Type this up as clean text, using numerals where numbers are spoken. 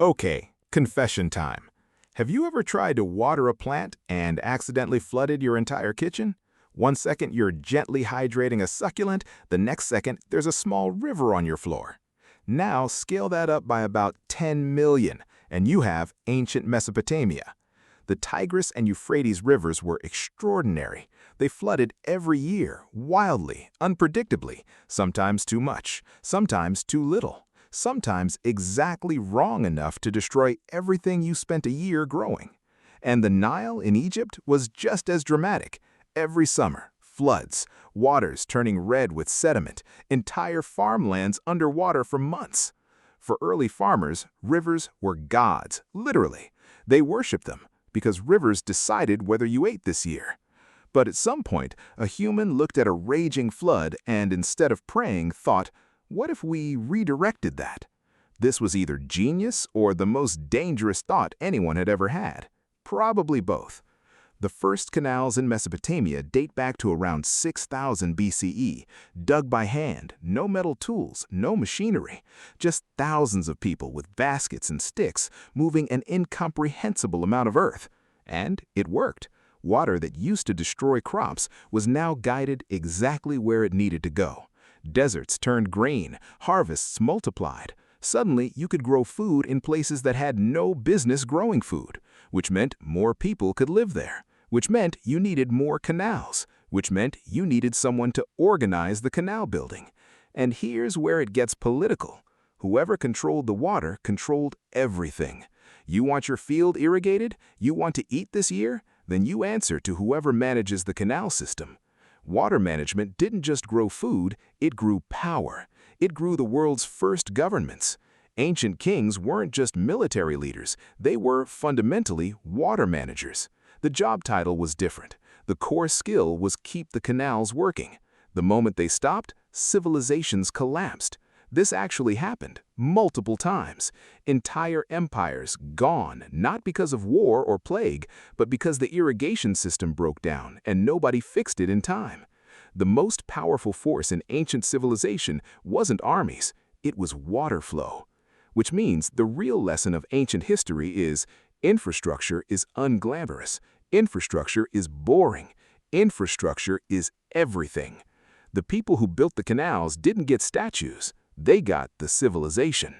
Okay, confession time. Have you ever tried to water a plant and accidentally flooded your entire kitchen? One second you're gently hydrating a succulent, the next second there's a small river on your floor. Now scale that up by about 10 million, and you have ancient Mesopotamia. The Tigris and Euphrates rivers were extraordinary. They flooded every year, wildly, unpredictably, sometimes too much, sometimes too little, sometimes exactly wrong enough to destroy everything you spent a year growing. And the Nile in Egypt was just as dramatic. Every summer, floods, waters turning red with sediment, entire farmlands underwater for months. For early farmers, rivers were gods, literally. They worshipped them because rivers decided whether you ate this year. But at some point, a human looked at a raging flood and instead of praying, thought, what if we redirected that? This was either genius or the most dangerous thought anyone had ever had. Probably both. The first canals in Mesopotamia date back to around 6000 BCE, dug by hand, no metal tools, no machinery, just thousands of people with baskets and sticks moving an incomprehensible amount of earth. And it worked. Water that used to destroy crops was now guided exactly where it needed to go. Deserts turned green, harvests multiplied. Suddenly, you could grow food in places that had no business growing food, which meant more people could live there, which meant you needed more canals, which meant you needed someone to organize the canal building. And here's where it gets political. Whoever controlled the water controlled everything. You want your field irrigated? You want to eat this year? Then you answer to whoever manages the canal system. Water management didn't just grow food, it grew power. It grew the world's first governments. Ancient kings weren't just military leaders, they were fundamentally water managers. The job title was different. The core skill was keep the canals working. The moment they stopped, civilizations collapsed. This actually happened multiple times. Entire empires gone, not because of war or plague, but because the irrigation system broke down and nobody fixed it in time. The most powerful force in ancient civilization wasn't armies, it was water flow. Which means the real lesson of ancient history is infrastructure is unglamorous, infrastructure is boring, infrastructure is everything. The people who built the canals didn't get statues. They got the civilization.